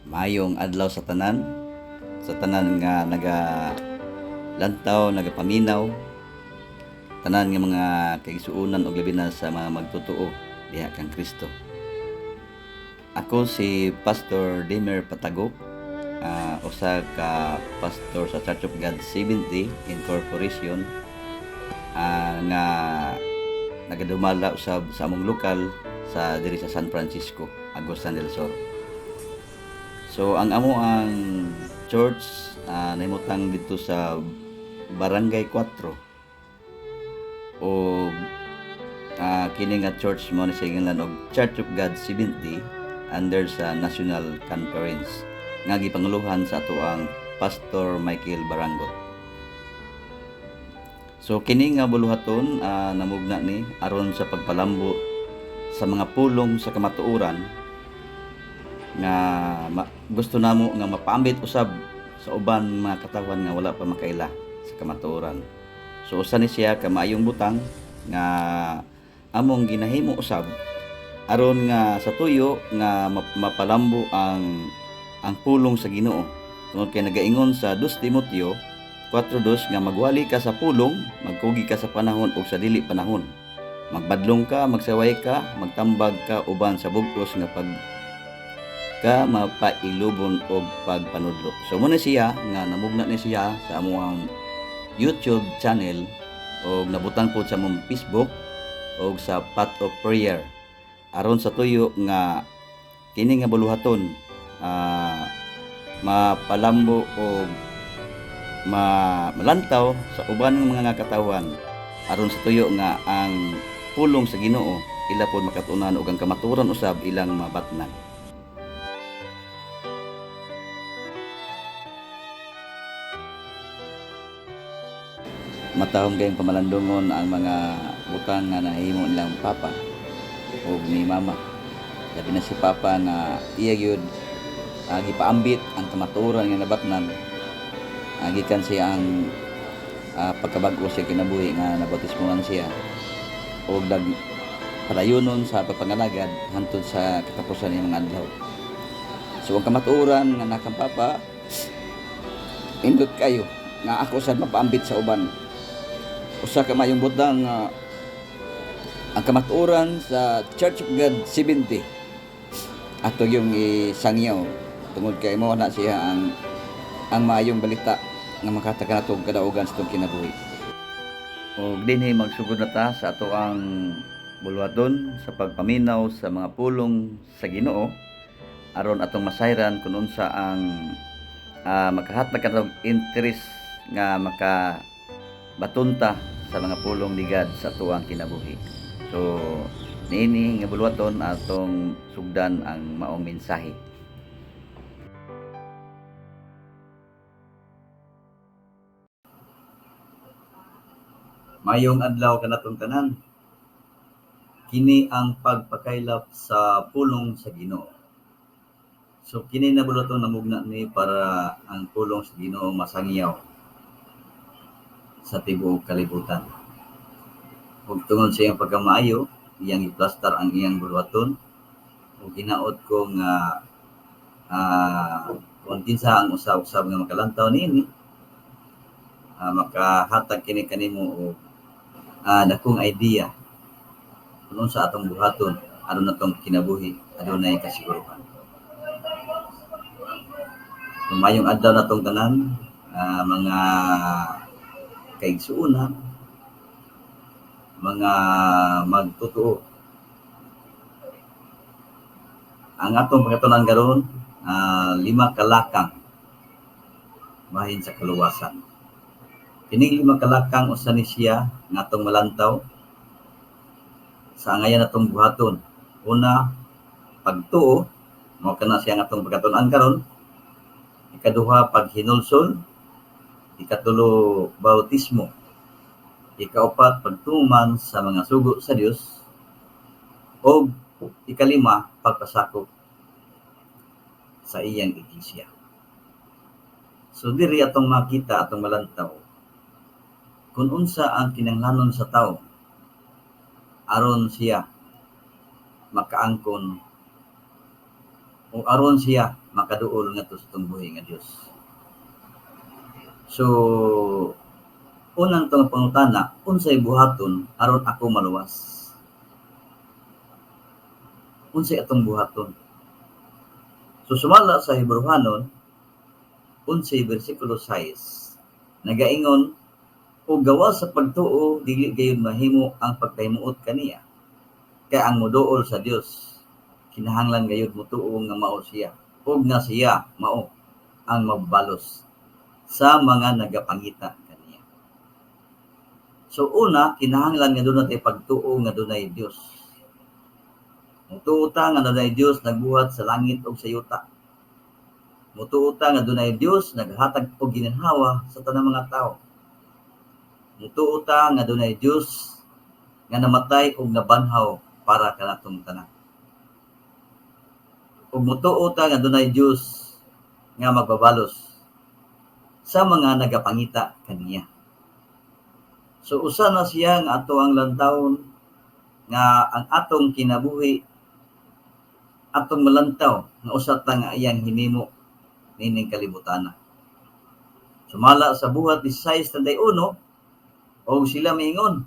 Maayong adlaw sa tanan nga lantaw, nagapaminaw, tanan nga mga kaigsuonan og labi na sa mga magtotoo diha kang Kristo. Ako si Pastor Demer Patagok, usa ka pastor sa Church of God 70 Incorporation, nga nagadumala usab sa among lokal sa diri sa San Francisco, Agusan del Sur. So ang church nahimutang dito sa Barangay 4 o kini nga church mo ni siginlan og Church of God 70 under sa National Conference nga gipanguluhan sa ato ang Pastor Michael Barangot. So kini nga buluhaton namugna ni aron sa pagpalambo sa mga pulong sa kamatuoran nga gusto namo nga mapaambit usab sa uban mga katawan nga wala pa makaila sa kamatuoran. So usa ni siya ka maayong butang nga among ginahimo usab aron nga sa tuyo nga mapalambo ang pulong sa Ginoo. Tungod kay nagaingon sa 2 Timoteo 4:2 nga magwali ka sa pulong, magkugi ka sa panahon ug sa dili panahon. Magbadlong ka, magsaway ka, magtambag ka uban sa bugtos nga ka mapailubon og pagpanudlo. So muna siya nga namugna ni siya sa among YouTube channel o nabutang po sa among Facebook o sa Path of Prayer aron sa tuyo nga kini nga buluhaton mapalambo o malantaw sa uban ng mga katawan aron sa tuyo nga ang pulong sa Ginoo ila pod makatunan og ang kamatuoran usab ilang mabatnan. Matahom kayong pamalandungon ang mga butang nga nahimo nilang papa o ni mama. Labi na si papa nga iya gyud gipaambit ang kamatuoran nga nabatnan. Gikan siya ang pagkabag-o siya kinabuhi nga nabautismohan siya o padayonon sa pagpangalagad hantod sa katapusan ng mga adlaw. So ang kamatuoran nga nakang papa indot kayo nga ako sad mapaambit sa uban. Usa ka mayong butang ang kamatuoran sa Church of God 70 ato yung isangyaw tungod kay mo na siya ang maayong balita nga makatakan nato kadaugan sa itong kinabuhi. O dinhi magsugod na ta sa ato ang bulwaton sa pagpaminaw sa mga pulong sa Ginoo aron atong masayran kung unsa ang makahatag katong interes nga batunta sa mga pulong ni God sa tuwang kinabuhi. So niini nga bulwaton atong sugdan ang maong mensahe. Mayong adlaw kanatong tanan. Kini ang pagpakaylap sa pulong sa Ginoo. So kini na bulwaton namugna ni para ang pulong sa Ginoo masangyaw sa tibuok kalibutan. Ug tungod sa iyang pagkamaayo, iyang iplastar ang iyang bulwaton ug hinaot ko nga kung kinsa ang usab-usab nga makalantaw niini makahatag kini kanimo og dakong idea kung sa atong buhaton aron natong kinabuhi adunay kasiguruhan. Mayong adlaw natong tanan mga kaigsuonan, mga magtotoo. Ang atong pagkatunan karon 5 kalakang bahin sa kaluwasan. Kining 5 kalakang usa ni siya nga atong malantaw sa angayan atong buhaton. Una, pagtuo, mao kana siya nga atong pagkatunan karon. Ikaduha, paghinulsol. Ikatulo, bautismo. Ikaupat, pagtuman sa mga sugo sa Dios. O ikalima, pagpasakop sa iyang iglesia. So diri atong makita atong malantaw kung unsa ang kinahanglanon sa tawo aron siya makaangkon o aron siya makaduol nga to sa itong buhi nga Dios. So unang tong pangutana, unsay buhaton aron ako maluwas? Unsay atong buhaton? So sumala sa Hebrehanon 11 bersikulo 6 nagaingon, o gawa sa pagtuo dili gayon mahimo ang pagpahimuot kaniya, kay ang moduol sa Dios kinahanglan gayud motuo nga mao siya, ug nga siya mao ang mabalos sa mga nagapangita kaniya. So una, kinahanglan nga doon natin pagtuo nga dunay Dios. Mutuo ta nga dunay Dios nagbuhat sa langit ug sa yuta. Mutuo ta nga dunay Dios naghatag og ginhawa sa tanang mga tao. Mutuo ta nga dunay Dios nga namatay ug nabanhaw para kanatong tanan. Ug mutuo ta nga dunay Dios nga magbabalos sa mga nagapangita kaniya. So usa na siya nga ato ang lantawon nga ang atong kinabuhi atong malantaw nga usa ta nga iyang hinimo nining kalibutana. Sumala sa buhat 16:31 o sila miingon,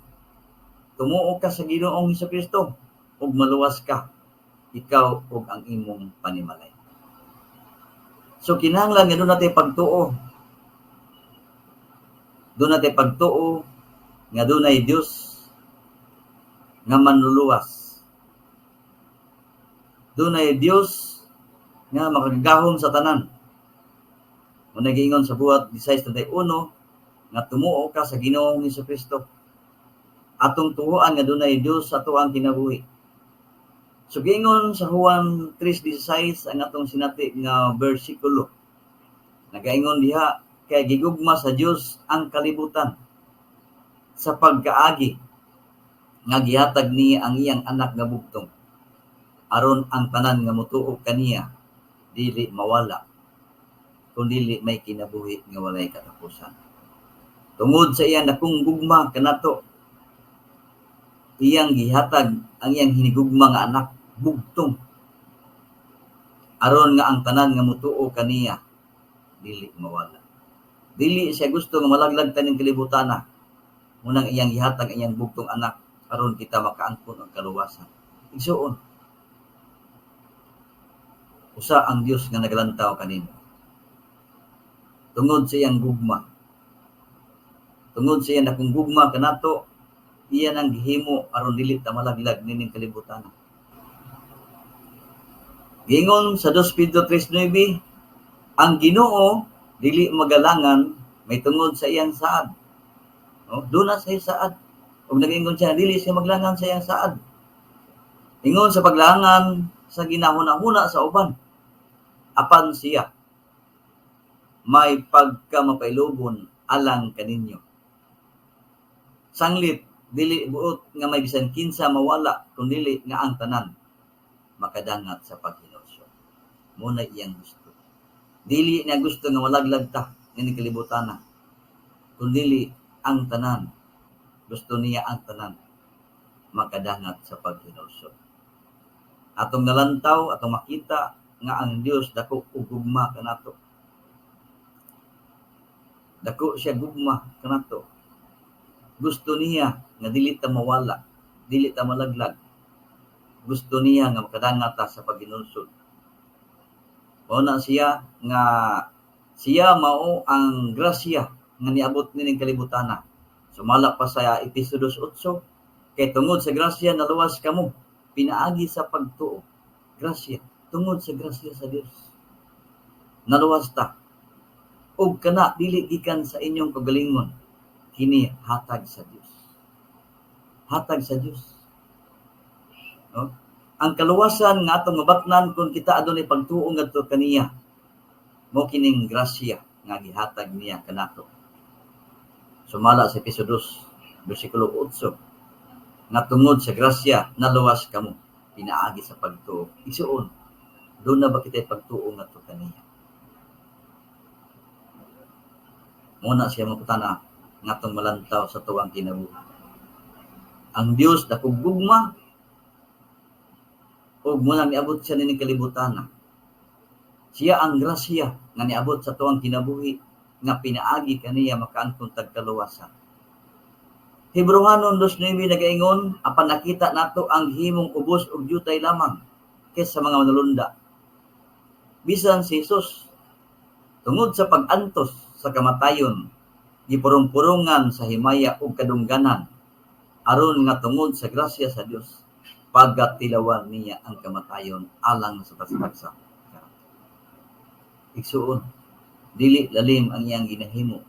tumuo ka sa Ginoong Hesukristo ug maluwas ka, ikaw ug ang imong panimalay. So kinahanglan nga doon natin pagtuo. Doon natin pagtuo nga doon ay Diyos nga manluluwas. Doon ay Diyos nga makagahom sa tanan. Kung nag-iingon sa buhat 16:31 nga tumuo ka sa Ginoong Hesukristo. Atong tuhuan nga doon ay Diyos sa ato ang kinabuhi. So giingon sa Juan 3:16 ang atong sinati nga bersikulo. Nagaingon diha, kay gigugma sa Dios ang kalibutan sa pagkaagi nga gihatag niya ang iyang anak nga bugtong aron ang tanan nga motuo kaniya dili mawala kundi may kinabuhi nga walay katapusan. Tungod sa iyang dakong gugma kanato, iyang gihatag ang iyang hinigugma nga anak bugtong aron nga ang tanan nga motuo kaniya dili mawala. Dili siya gusto nga malaglag taning kalibutana. Munang iyang gihatag ang iyang bugtong anak aron kita makaangkon ang kaluwasan. Igsuon, usa ang Dios nga naglantaw kanino. Tungod sa iyang gugma. Tungod sa iyang dakong gugma kanato, iyan ang gihimo aron dili ta malaglag nining kalibutana. Gingon sa 2 Pedro 3:9, ang Ginoo dili magalangan may tungod sa iyang saad. No? Doon na sa iyang saad. Kung nag-ingon siya, dili siya maglangan sa iyang saad. Ingon sa paglangan sa ginahuna-huna sa uban. Apan siya may pagkamapailubon alang kaninyo. Sanglit, dili buot nga may bisan kinsa mawala, kundi nga ang tanan makadangat sa paghinulsyo. Muna iyang gusto. Dili niya gusto nga malaglag ta ng kalibutana, kundi ang tanan. Gusto niya ang tanan makadangat sa paghinulsyo. Atong nalantaw, atong makita nga ang Dios dako ug gugma kanato. Dako siya gugma kanato. Gusto niya nga dili ta mawala, dili ta malaglag. Gusto niya nga makadangat ta sa paghinulsyo. Una siya nga siya mao ang grasya nga niabot nining kalibutana. Sumala pa sa Episodos 8, kay tungod sa grasya naluwas kamo, pinaagi sa pagtuo. Grasya, tungod sa grasya sa Dios. Naluwas ta. Ug kana dili gikan sa inyong kagalingon, kini hatag sa Dios. Hatag sa Dios. No? Ang kaluwasan nga atong mabatnan kung kita adunay pagtuo ngadto kaniya, mo kining grasya nga gihatag niya kanato. Sumala sa Episodos bersikulo 8, nga tungod sa grasya naluwas kamo, pinaagi sa pagtuo. Isuon, doon na ba kita pagtuo ngadto kaniya? Muna siya makutana ngatong malantaw sa tuwang kinabuhi. Ang Dios dakong gugma ug munang niabot siya nining kalibutana. Siya ang grasya nga niabot sa tuwang kinabuhi nga pinaagi kaniya makaangkon tagkaluwasan. Hebrehanon 2:9 nagaingon, apan nakita nato ang himong ubos og yutay lamang kaysa mga manulunda. Bisan si Jesus tungod sa pag-antos sa kamatayon, gipurong-purongan sa himaya ug kadungganan aron nga tungod sa grasya sa Dios pagatilawan niya ang kamatayon alang sa tagsa. Igsuon, dili lalim ang iyang ginahimo.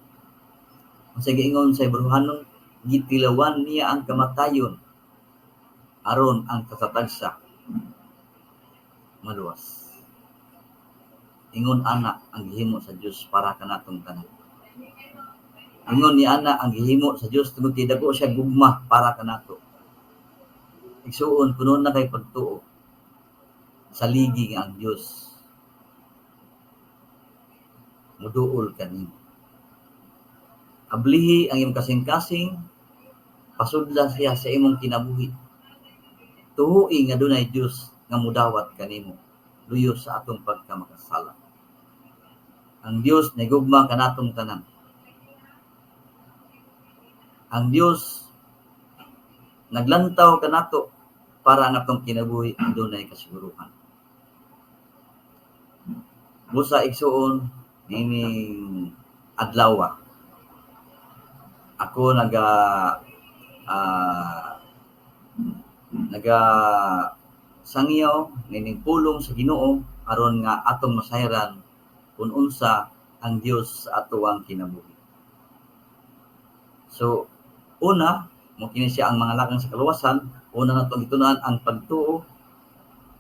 Sa giingon sa Hebrehanon, gitilawan niya ang kamatayon aron ang kasatagsa maluwas. Ingon ana ang gihimo sa Dios para kanatong tanan. Ingon ni ana ang gihimo sa Dios tungod kay dako siya gugma para kanato. Igsuon kuno na kay pagtuo sa ligi nga ang Dios muduol kanimo. Ablihi ang imong kasing-kasing, pasudla siya sa imong kinabuhi. Tuhui nga dunay Dios nga mudawat kanimo luyo sa atong pagkamakasala. Ang Dios nagugma kanatong tanan. Ang Dios naglantaw kanato para ang atong kinabuhi dunay kasiguruhan. Busa igsuon nining adlaw ako sangyaw nining pulong sa Ginoo aron nga atong masayran kung unsa ang Dios sa atuang kinabuhi. So, una, mo kini siya ang mga lakang sa kaluwasan, una natong gitunan ang pagtuo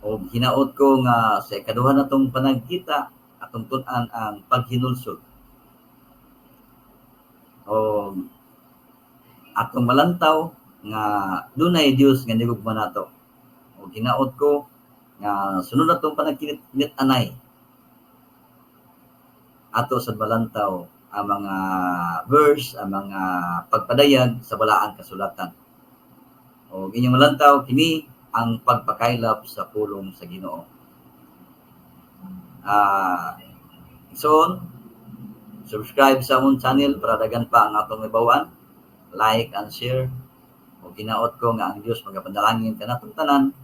o hinaot ko nga sa ikaduha natong panagkita atong tun-an ang paghinulsol. O atong malantaw nga dunay Dios nga nigugma nato. O hinaot ko nga sunod natong panagkilit anay ato sa malantaw ang mga verse, ang mga pagpadayag sa balaang kasulatan. O inyong malantaw kini ang pagpakaylap sa pulong sa Ginoo. So, subscribe sa among channel para daghan pa ang atong ibawan. Like and share. O ginaot ko nga ang Dios magapadalangin kanatong tanan.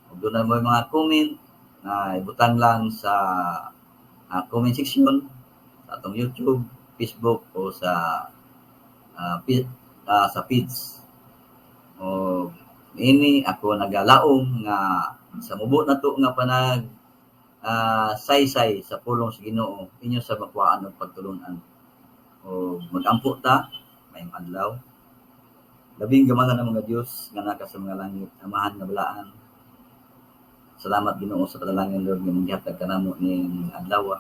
O doon na mo mga comment na ibutang lang sa comment section sa atong YouTube, Facebook o sa feeds. O ini ako nagalaom nga sa mubo na to nga panag saysay sa pulong sa Ginoo inyo sa makuhaan og pagtulunan. O magampo ta mayong adlaw. Labing gamanan ng mga Dios nga naka sa mga langit, amahan nga balaan. Salamat Ginoo sa kadalangin Lord nga manggihatag kanamo ning adlaw.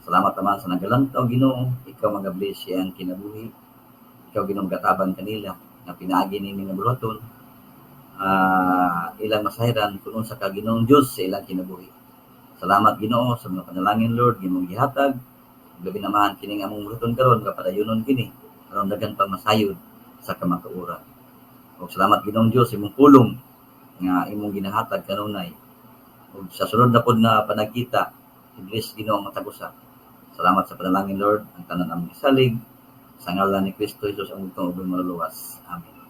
Salamat naman sa nagalantaw Ginoo, ikaw magabless ang kinabuhi. Ikaw Ginoo gataban kanila nga pinaagi nini nga bulaton. Ilang masayran kung unsa ka Ginoong Dios sa ilang kinabuhi. Salamat Ginoo sa mga panalangin Lord nga mong gihatag. Labi namahan kining among bulaton karon kapadayonon kini aron daghan pang masayod sa kamatuoran. O salamat Ginoong Dios imong pulong nga imong ginahatag kanunay. Ug sa sunod na pod na panagkita, bless Ginoo ang matagusa. Salamat sa panalangin Lord, ang tanan among isalig sa ngalan ni Kristo Jesus ang butong ug maluluwas. Amen.